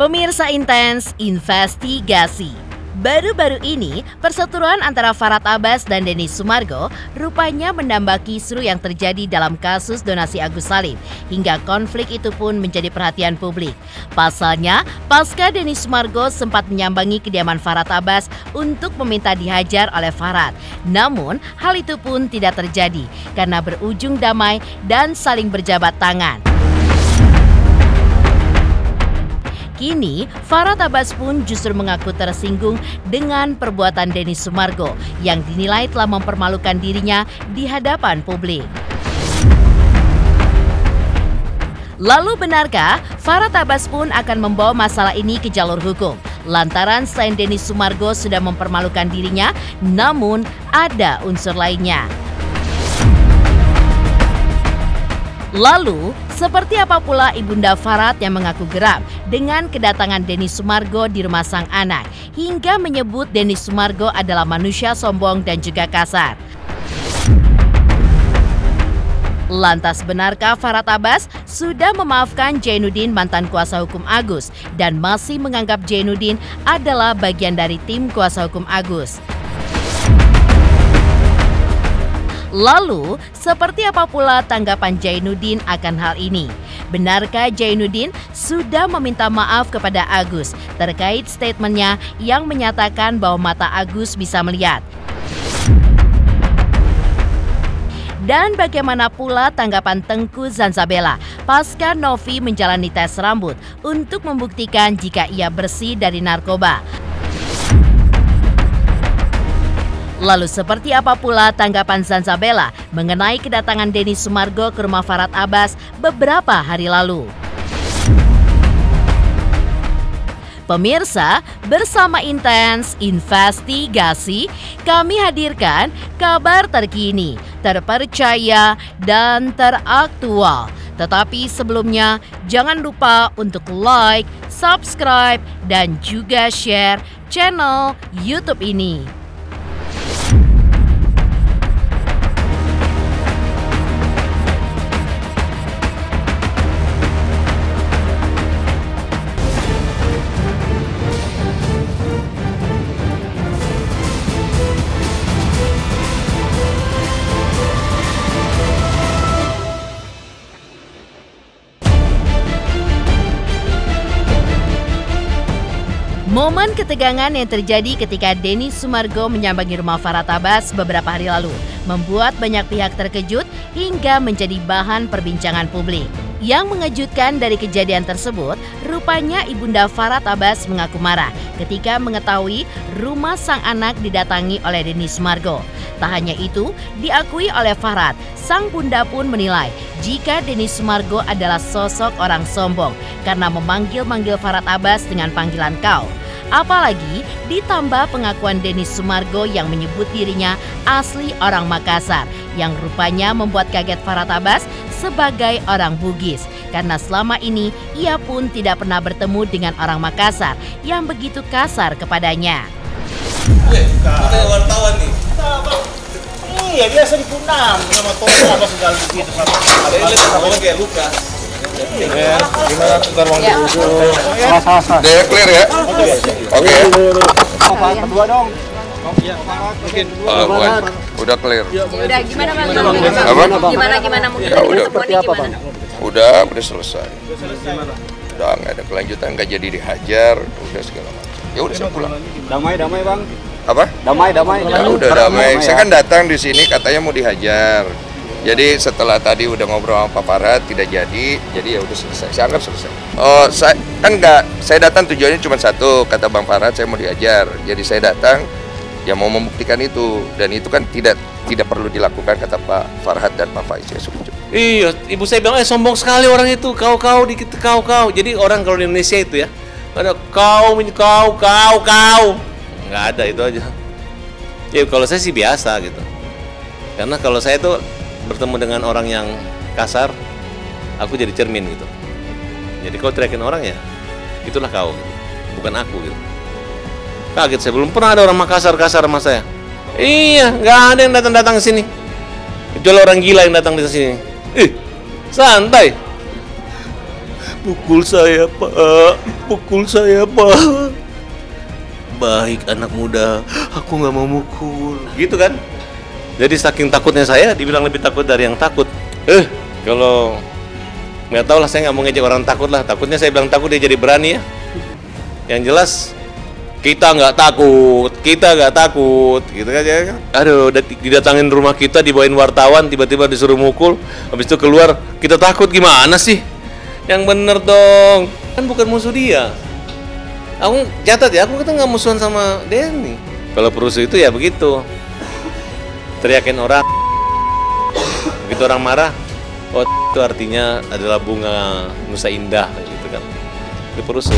Pemirsa Intens Investigasi. Baru-baru ini, perseteruan antara Farhad Abbas dan Denny Sumargo rupanya menambah kisru yang terjadi dalam kasus donasi Agus Salim. Hingga konflik itu pun menjadi perhatian publik. Pasalnya, pasca Denny Sumargo sempat menyambangi kediaman Farhad Abbas untuk meminta dihajar oleh Farhad. Namun, hal itu pun tidak terjadi karena berujung damai dan saling berjabat tangan. Kini, Farhad Abbas pun justru mengaku tersinggung dengan perbuatan Denny Sumargo yang dinilai telah mempermalukan dirinya di hadapan publik. Lalu benarkah Farhad Abbas pun akan membawa masalah ini ke jalur hukum? Lantaran selain Denny Sumargo sudah mempermalukan dirinya, namun ada unsur lainnya. Lalu, seperti apa pula Ibunda Farhad yang mengaku geram dengan kedatangan Denny Sumargo di rumah sang anak hingga menyebut Denny Sumargo adalah manusia sombong dan juga kasar. Lantas benarkah Farhad Abbas sudah memaafkan Jainuddin mantan kuasa hukum Agus dan masih menganggap Jainuddin adalah bagian dari tim kuasa hukum Agus? Lalu, seperti apa pula tanggapan Jainuddin akan hal ini? Benarkah Jainuddin sudah meminta maaf kepada Agus terkait statementnya yang menyatakan bahwa mata Agus bisa melihat? Dan bagaimana pula tanggapan Tengku Zanzabela pasca Novi menjalani tes rambut untuk membuktikan jika ia bersih dari narkoba? Lalu seperti apa pula tanggapan Zanzabela mengenai kedatangan Denny Sumargo ke rumah Farhad Abbas beberapa hari lalu? Pemirsa, bersama Intens Investigasi, kami hadirkan kabar terkini, terpercaya, dan teraktual. Tetapi sebelumnya, jangan lupa untuk like, subscribe, dan juga share channel YouTube ini. Momen ketegangan yang terjadi ketika Denny Sumargo menyambangi rumah Farhad Abbas beberapa hari lalu membuat banyak pihak terkejut hingga menjadi bahan perbincangan publik. Yang mengejutkan dari kejadian tersebut, rupanya Ibunda Farhad Abbas mengaku marah ketika mengetahui rumah sang anak didatangi oleh Denny Sumargo. Tak hanya itu, diakui oleh Farhad, sang bunda pun menilai jika Denny Sumargo adalah sosok orang sombong karena memanggil-manggil Farhad Abbas dengan panggilan kau. Apalagi ditambah pengakuan Denny Sumargo yang menyebut dirinya asli orang Makassar yang rupanya membuat kaget Farhad Abbas sebagai orang Bugis karena selama ini ia pun tidak pernah bertemu dengan orang Makassar yang begitu kasar kepadanya. Katanya wartawan nih. Iya, biasa dipunam sama toko apa segala begitu sama. Ada kayak luka. Gimana tukar uang dulu? Udah clear ya? Oke. Kedua dong. Bukan. Udah clear. Udah gimana Bang? Apa? Gimana mungkin Ya, udah. seperti apa Bang? Udah selesai. Udah nggak ada kelanjutan, nggak jadi dihajar, udah segala macam. Ya udah saya pulang. Damai Bang. Apa? Damai. Ya udah damai. Saya kan datang di sini katanya mau dihajar. Jadi setelah tadi udah ngobrol sama Pak Farhad tidak jadi ya udah selesai. Saya anggap selesai. Oh, saya datang tujuannya cuma satu, kata Bang Farhad saya mau diajar. Jadi saya datang ya mau membuktikan itu dan itu kan tidak perlu dilakukan kata Pak Farhad dan Pak Faiz. Saya setuju. Iya, ibu saya bilang sombong sekali orang itu, kau dikit kau. Jadi orang kalau di Indonesia itu ya ada kau, nggak ada itu aja. Ya kalau saya sih biasa gitu. Karena kalau saya tuh bertemu dengan orang yang kasar, aku jadi cermin gitu. Jadi kau teriakin orang ya, itulah kau, gitu. Bukan aku gitu. Kaget saya, belum pernah ada orang Makassar kasar sama saya. Iya, nggak ada yang datang ke sini. Kecuali orang gila yang datang di sini. Santai. Pukul saya, Pak. Pukul saya, Pak. Baik anak muda, aku nggak mau mukul. Gitu kan? Jadi saking takutnya saya, dibilang lebih takut dari yang takut. Kalau nggak tahu lah, saya nggak mau ngejek orang takut lah. Takutnya saya bilang takut, dia jadi berani ya. Yang jelas kita nggak takut, gitu kan ya. Aduh, didatangin rumah kita, dibawain wartawan, tiba-tiba disuruh mukul, habis itu keluar, kita takut gimana sih? Yang bener dong, kan bukan musuh dia. Aku catat ya, aku nggak musuhan sama Denny. Kalau perusuh itu ya begitu, teriakin orang, begitu orang marah, oh itu artinya adalah bunga Nusa Indah, gitu kan. Itu perusuh.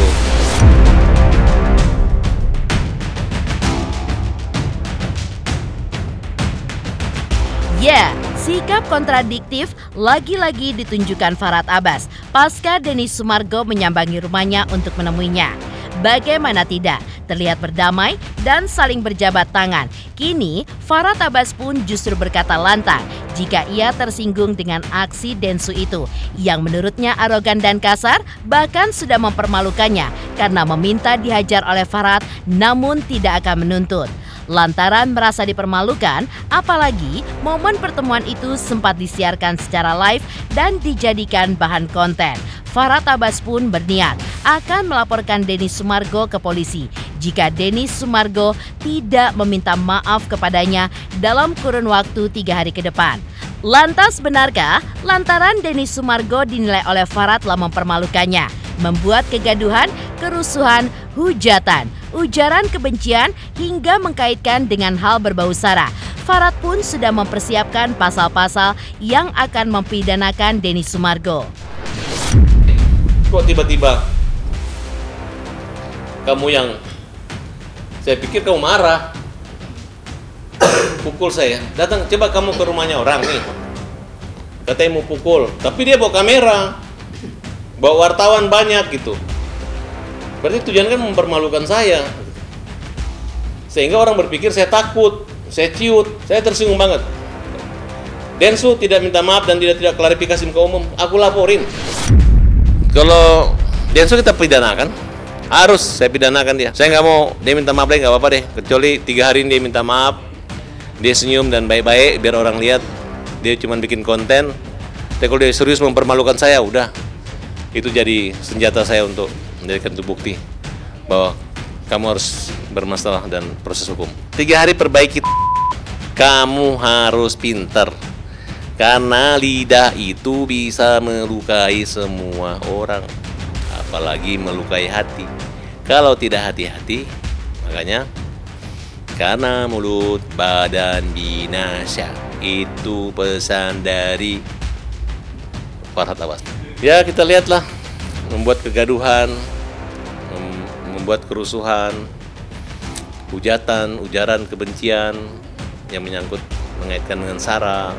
Ya, sikap kontradiktif lagi-lagi ditunjukkan Farhad Abbas pasca Denny Sumargo menyambangi rumahnya untuk menemuinya. Bagaimana tidak, terlihat berdamai dan saling berjabat tangan. Kini, Farhad Abbas pun justru berkata lantang jika ia tersinggung dengan aksi Densu itu, yang menurutnya arogan dan kasar, bahkan sudah mempermalukannya karena meminta dihajar oleh Farhad namun tidak akan menuntut. Lantaran merasa dipermalukan, apalagi momen pertemuan itu sempat disiarkan secara live dan dijadikan bahan konten. Farhad Abbas pun berniat akan melaporkan Denny Sumargo ke polisi jika Denny Sumargo tidak meminta maaf kepadanya dalam kurun waktu 3 hari ke depan. Lantas benarkah lantaran Denny Sumargo dinilai oleh Farhad telah mempermalukannya, membuat kegaduhan, kerusuhan, hujatan, ujaran kebencian hingga mengkaitkan dengan hal berbau sara? Farhad pun sudah mempersiapkan pasal-pasal yang akan mempidanakan Denny Sumargo. Kok tiba-tiba kamu yang, saya pikir kamu marah, pukul saya. Datang, coba kamu ke rumahnya orang nih, katanya mau pukul, tapi dia bawa kamera, bawa wartawan banyak gitu. Berarti tujuan kan mempermalukan saya, sehingga orang berpikir saya takut, saya ciut, saya tersinggung banget. Densu tidak minta maaf dan tidak klarifikasi ke umum, aku laporin. Kalau Densu kita pidanakan, harus saya pidanakan dia. Saya nggak mau dia minta maaf lagi, nggak apa-apa deh. Kecuali 3 hari dia minta maaf, dia senyum dan baik-baik biar orang lihat dia cuma bikin konten. Tapi kalau dia serius mempermalukan saya, udah itu jadi senjata saya untuk menjadikan itu bukti bahwa kamu harus bermasalah dan proses hukum. 3 hari perbaiki. Kamu harus pinter. Karena lidah itu bisa melukai semua orang, apalagi melukai hati. Kalau tidak hati-hati, makanya karena mulut badan binasa. Itu pesan dari Farhad Abbas. Ya kita lihatlah, membuat kegaduhan, membuat kerusuhan, hujatan, ujaran kebencian yang menyangkut mengaitkan dengan sara.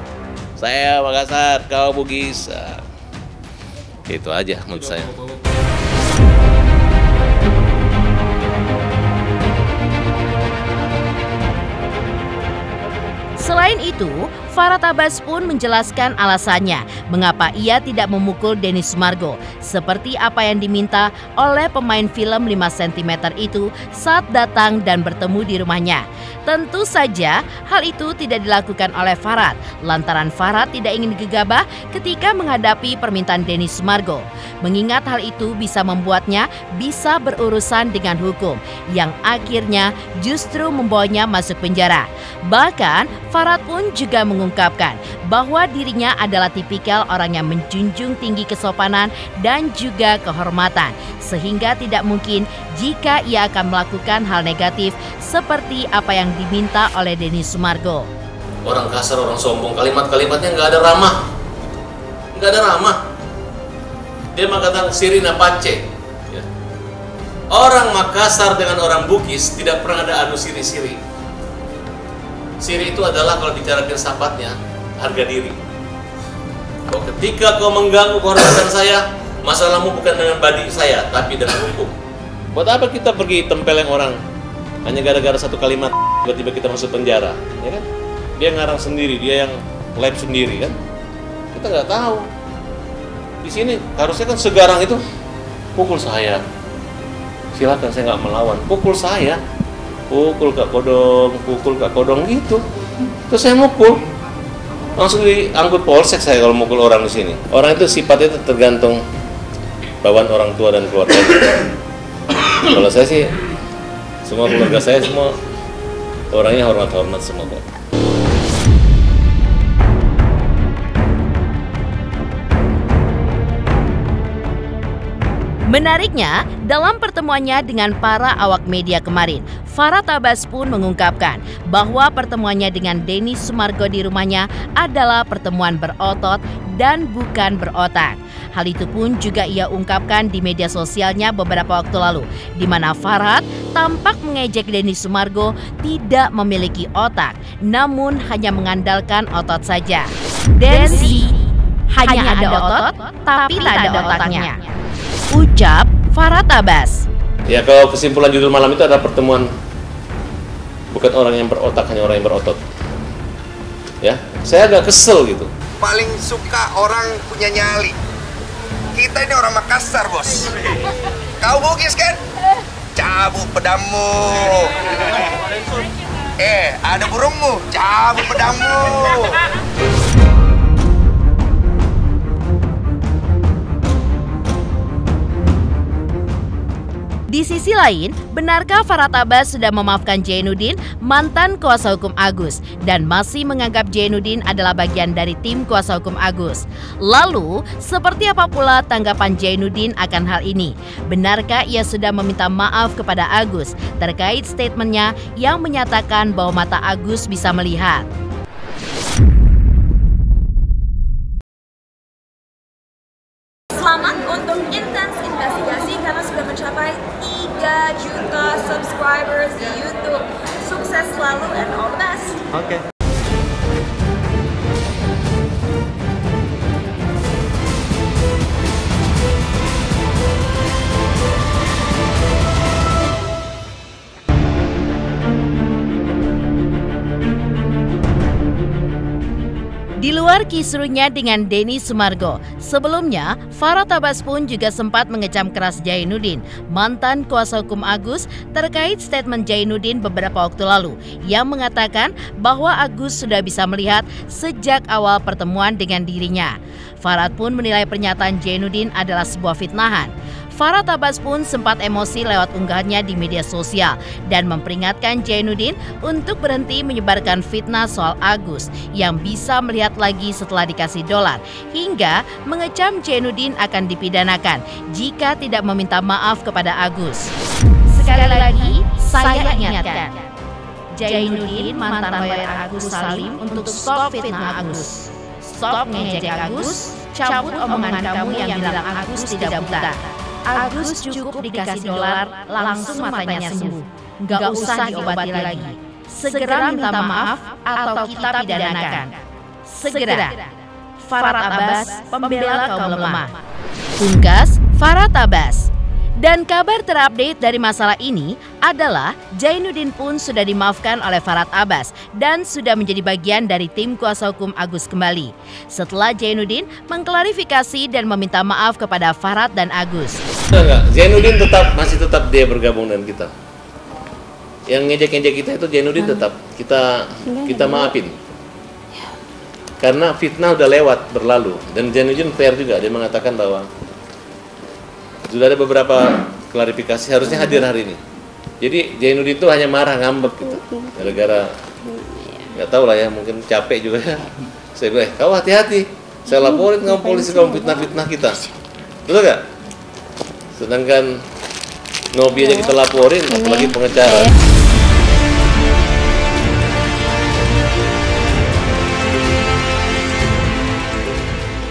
Saya Makassar, kau Bugis. Itu aja menurut saya. Selain itu, Farhad Abbas pun menjelaskan alasannya mengapa ia tidak memukul Denny Sumargo seperti apa yang diminta oleh pemain film 5 cm itu saat datang dan bertemu di rumahnya. Tentu saja hal itu tidak dilakukan oleh Farhad lantaran Farhad tidak ingin gegabah ketika menghadapi permintaan Denny Sumargo. Mengingat hal itu bisa membuatnya bisa berurusan dengan hukum yang akhirnya justru membawanya masuk penjara. Bahkan Farhad pun juga mengungkapkan bahwa dirinya adalah tipikal orang yang menjunjung tinggi kesopanan dan juga kehormatan, sehingga tidak mungkin jika ia akan melakukan hal negatif seperti apa yang diminta oleh Denny Sumargo. Orang kasar, orang sombong, kalimat-kalimatnya nggak ada ramah. Nggak ada ramah. Dia mengatakan Sirina Pace. Ya. Orang Makassar dengan orang Bugis tidak pernah ada adu siri-siri. Siri itu adalah kalau bicara filsafatnya harga diri. Bahwa ketika kau mengganggu kehormatan saya, masalahmu bukan dengan badi saya, tapi dengan hukum. Buat apa kita pergi tempeleng orang hanya gara-gara satu kalimat tiba-tiba kita masuk penjara, ya kan? Dia ngarang sendiri, dia yang live sendiri kan? Kita nggak tahu. Di sini harusnya kan segarang itu pukul saya. Silakan, saya nggak melawan. Pukul saya, pukul Kak Kodong gitu. Terus saya mukul, langsung diangkut polsek saya kalau mukul orang di sini. Orang itu sifatnya itu tergantung bawaan orang tua dan keluarga. Kalau saya sih, semua keluarga saya semua orangnya hormat semua kok. Menariknya, dalam pertemuannya dengan para awak media kemarin, Farhad Abbas pun mengungkapkan bahwa pertemuannya dengan Denny Sumargo di rumahnya adalah pertemuan berotot dan bukan berotak. Hal itu pun juga ia ungkapkan di media sosialnya beberapa waktu lalu, di mana Farhad tampak mengejek Denny Sumargo tidak memiliki otak, namun hanya mengandalkan otot saja. Denny hanya ada otot, tapi tak ada otaknya. Ucap Farhad Abbas. Ya, kalau kesimpulan judul malam itu adalah pertemuan bukan orang yang berotak, hanya orang yang berotot. Ya, saya agak kesel gitu. Paling suka orang punya nyali. Kita ini orang Makassar, bos. Kau Bugis kan? Cabut pedangmu. Ada burungmu. Cabut pedangmu. Di sisi lain, benarkah Farhad Abbas sudah memaafkan Jainuddin, mantan kuasa hukum Agus, dan masih menganggap Jainuddin adalah bagian dari tim kuasa hukum Agus? Lalu, seperti apa pula tanggapan Jainuddin akan hal ini? Benarkah ia sudah meminta maaf kepada Agus terkait statementnya yang menyatakan bahwa mata Agus bisa melihat? Selamat untuk Intens Investigasi karena sudah mencapai 3 juta subscribers di YouTube. Sukses selalu and all the best. Oke. Di luar kisruhnya dengan Denny Sumargo, sebelumnya Farhad Abbas pun juga sempat mengecam keras Jainuddin, mantan kuasa hukum Agus, terkait statement Jainuddin beberapa waktu lalu yang mengatakan bahwa Agus sudah bisa melihat sejak awal pertemuan dengan dirinya. Farhad pun menilai pernyataan Jainuddin adalah sebuah fitnahan. Farhad Abbas pun sempat emosi lewat unggahannya di media sosial dan memperingatkan Jainuddin untuk berhenti menyebarkan fitnah soal Agus yang bisa melihat lagi setelah dikasih dolar, hingga mengecam Jainuddin akan dipidanakan jika tidak meminta maaf kepada Agus. Sekali lagi, saya ingatkan, Jainuddin mantan lawyer Agus Salim untuk stop fitnah Agus. Stop ngejek Agus, cabut omongan kamu yang bilang Agus tidak buta. Agus cukup dikasih dolar, langsung matanya sembuh. Nggak usah diobati lagi. Segera minta maaf atau kita pidanakan. Segera. Farhad Abbas, pembela kaum lemah. Pungkas Farhad Abbas. Dan kabar terupdate dari masalah ini adalah Jainuddin pun sudah dimaafkan oleh Farhad Abbas dan sudah menjadi bagian dari tim kuasa hukum Agus kembali. Setelah Jainuddin mengklarifikasi dan meminta maaf kepada Farhad dan Agus. Enggak, Jainuddin masih tetap dia bergabung dengan kita. Yang ngejek-ngejek kita itu Jainuddin tetap kita maafin. Karena fitnah udah lewat, berlalu. Dan Jainuddin fair juga, dia mengatakan bahwa sudah ada beberapa klarifikasi, harusnya hadir hari ini. Jadi Jainuddin itu hanya marah, ngambek gitu. Gara-gara nggak tahu lah ya, mungkin capek juga ya. Saya bilang, kau hati-hati. Saya laporin kamu polisi, kamu fitnah kita. Betul nggak? Sedangkan Nobi aja kita laporin, apalagi pengecaran.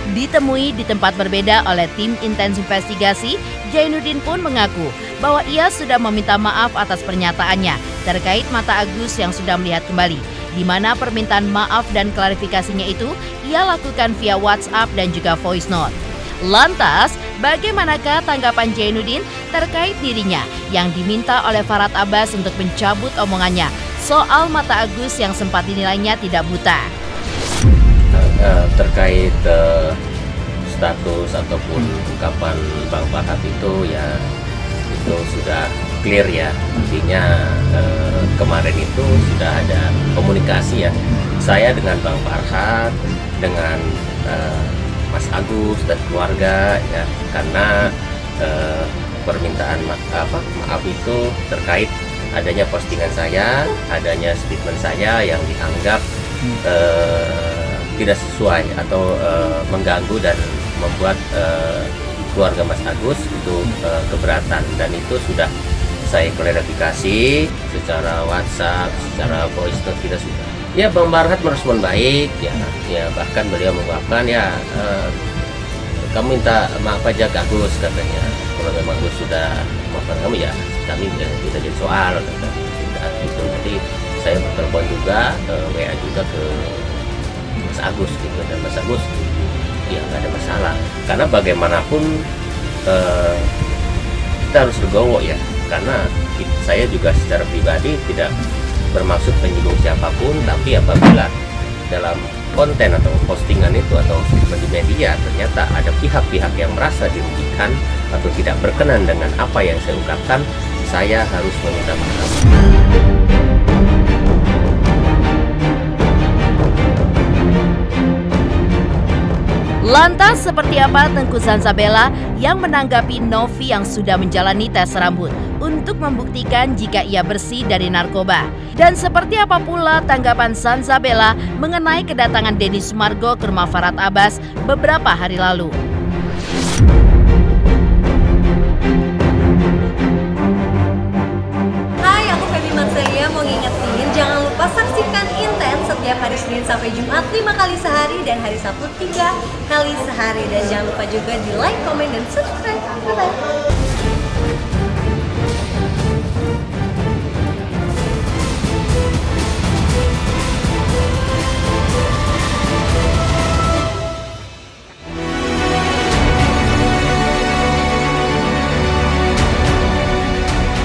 Ditemui di tempat berbeda oleh tim Intens Investigasi, Jainuddin pun mengaku bahwa ia sudah meminta maaf atas pernyataannya terkait mata Agus yang sudah melihat kembali, di mana permintaan maaf dan klarifikasinya itu ia lakukan via WhatsApp dan juga voice note. Lantas, bagaimanakah tanggapan Jainuddin terkait dirinya yang diminta oleh Farhad Abbas untuk mencabut omongannya soal mata Agus yang sempat dinilainya tidak buta? Terkait status ataupun ungkapan Bang Farhad itu ya itu sudah clear ya, artinya kemarin itu sudah ada komunikasi ya, saya dengan Bang Farhad, dengan Mas Agus dan keluarga ya, karena permintaan maaf itu terkait adanya postingan saya, adanya statement saya yang dianggap tidak sesuai atau mengganggu dan membuat keluarga Mas Agus itu keberatan, dan itu sudah saya klarifikasi secara WhatsApp, secara voice note kita sudah. Ya Bang Farhad merespon baik ya bahkan beliau mengungkapkan ya kamu minta maaf aja ke Agus katanya, kalau memang Agus sudah maafkan kamu ya kami tidak jadi soal kata itu. Nanti saya bertelepon juga WA juga ke Mas Agus gitu, dan Mas Agus ya nggak ada masalah, karena bagaimanapun kita harus legowo ya, karena saya juga secara pribadi tidak bermaksud menyinggung siapapun, tapi apabila dalam konten atau postingan itu atau di media ternyata ada pihak-pihak yang merasa dirugikan atau tidak berkenan dengan apa yang saya ungkapkan, saya harus meminta maaf. Lantas seperti apa Tengku Zanzabella yang menanggapi Novi yang sudah menjalani tes rambut untuk membuktikan jika ia bersih dari narkoba? Dan seperti apa pula tanggapan Zanzabella mengenai kedatangan Denny Sumargo ke rumah Farhad Abbas beberapa hari lalu? Hai, aku Feby Manselia mau ngingetin jangan lupa saksikan Intens setiap hari Senin sampai Jumat 5 kali sehari dan hari Sabtu 3 kali sehari, dan jangan lupa juga di like, komen, dan subscribe. Bye-bye.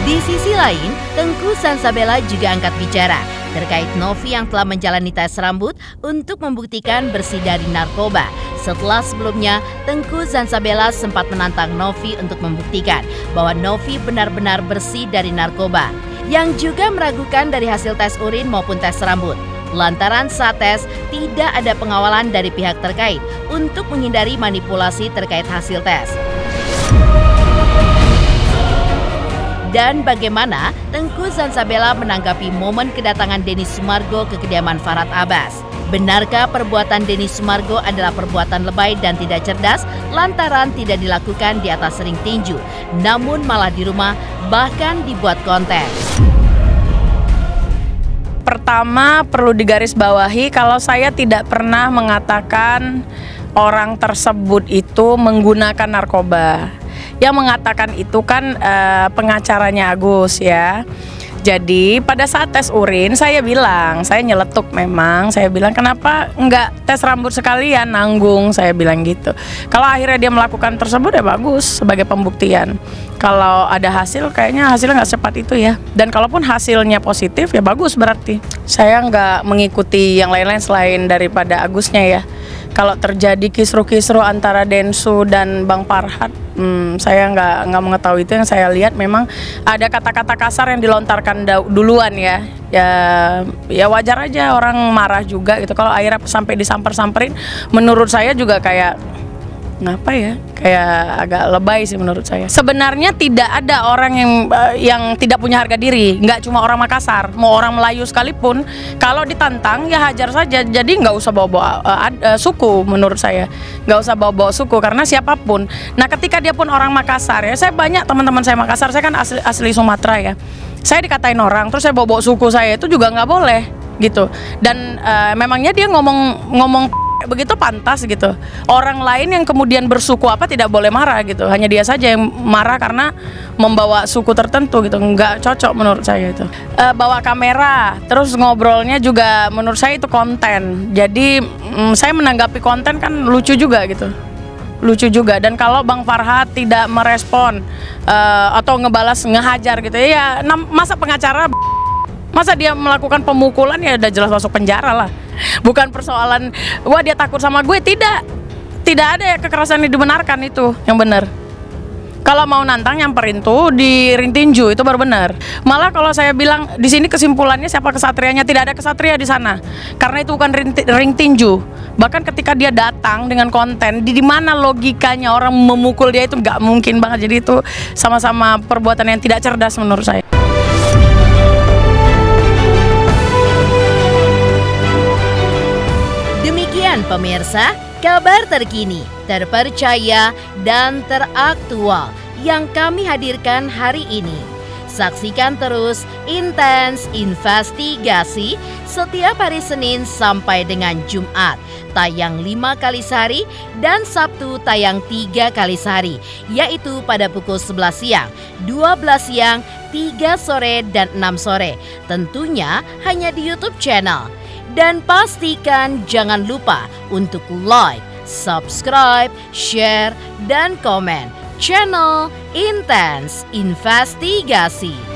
Di sisi lain, Tengku Zanzabella juga angkat bicara terkait Novi yang telah menjalani tes rambut untuk membuktikan bersih dari narkoba. Setelah sebelumnya, Tengku Zanzabella sempat menantang Novi untuk membuktikan bahwa Novi benar-benar bersih dari narkoba, yang juga meragukan dari hasil tes urin maupun tes rambut. Lantaran saat tes tidak ada pengawalan dari pihak terkait untuk menghindari manipulasi terkait hasil tes. Dan bagaimana Tengku Zanzabella menanggapi momen kedatangan Denny Sumargo ke kediaman Farhad Abbas? Benarkah perbuatan Denny Sumargo adalah perbuatan lebay dan tidak cerdas lantaran tidak dilakukan di atas ring tinju, namun malah di rumah bahkan dibuat konten? Pertama, perlu digarisbawahi kalau saya tidak pernah mengatakan orang tersebut itu menggunakan narkoba. Yang mengatakan itu kan pengacaranya Agus ya. Jadi pada saat tes urin saya bilang, saya nyeletuk memang, saya bilang kenapa enggak tes rambut sekalian nanggung, saya bilang gitu. Kalau akhirnya dia melakukan tersebut ya bagus sebagai pembuktian. Kalau ada hasil kayaknya hasilnya nggak secepat itu ya. Dan kalaupun hasilnya positif ya bagus berarti. Saya nggak mengikuti yang lain-lain selain daripada Agusnya ya. Kalau terjadi kisru-kisru antara Densu dan Bang Farhad, saya nggak mengetahui itu. Yang saya lihat memang ada kata-kata kasar yang dilontarkan duluan ya. Ya wajar aja orang marah juga gitu. Kalau akhirnya sampai disamper-samperin, menurut saya juga kayak ngapa ya? Kayak agak lebay sih menurut saya. Sebenarnya tidak ada orang yang tidak punya harga diri. Nggak cuma orang Makassar, mau orang Melayu sekalipun, kalau ditantang ya hajar saja. Jadi nggak usah bawa-bawa suku menurut saya. Nggak usah bawa-bawa suku karena siapapun. Nah ketika dia pun orang Makassar ya, saya banyak teman-teman saya Makassar, saya kan asli Sumatera ya. Saya dikatain orang, terus saya bawa-bawa suku saya itu juga nggak boleh gitu. Dan memangnya dia ngomong begitu pantas gitu. Orang lain yang kemudian bersuku apa tidak boleh marah gitu. Hanya dia saja yang marah karena membawa suku tertentu gitu. Nggak cocok menurut saya itu. Bawa kamera, terus ngobrolnya juga menurut saya itu konten. Jadi saya menanggapi konten kan lucu juga gitu. Lucu juga. Dan kalau Bang Farhad tidak merespon atau ngebalas ngehajar gitu ya, masa pengacara, masa dia melakukan pemukulan ya udah jelas masuk penjara lah. Bukan persoalan wah dia takut sama gue, tidak tidak ada ya kekerasan yang dibenarkan, itu yang benar. Kalau mau nantang nyamperin tuh di ring tinju, itu baru benar. Malah kalau saya bilang di sini kesimpulannya siapa kesatrianya, tidak ada kesatria di sana. Karena itu bukan ring tinju. Bahkan ketika dia datang dengan konten, di mana logikanya orang memukul dia, itu nggak mungkin banget. Jadi itu sama-sama perbuatan yang tidak cerdas menurut saya. Demikian pemirsa, kabar terkini, terpercaya, dan teraktual yang kami hadirkan hari ini. Saksikan terus Intens Investigasi setiap hari Senin sampai dengan Jumat, tayang 5 kali sehari, dan Sabtu tayang 3 kali sehari, yaitu pada pukul 11 siang, 12 siang, 3 sore, dan 6 sore. Tentunya hanya di YouTube channel. Dan pastikan jangan lupa untuk like, subscribe, share, dan komen channel Intens Investigasi.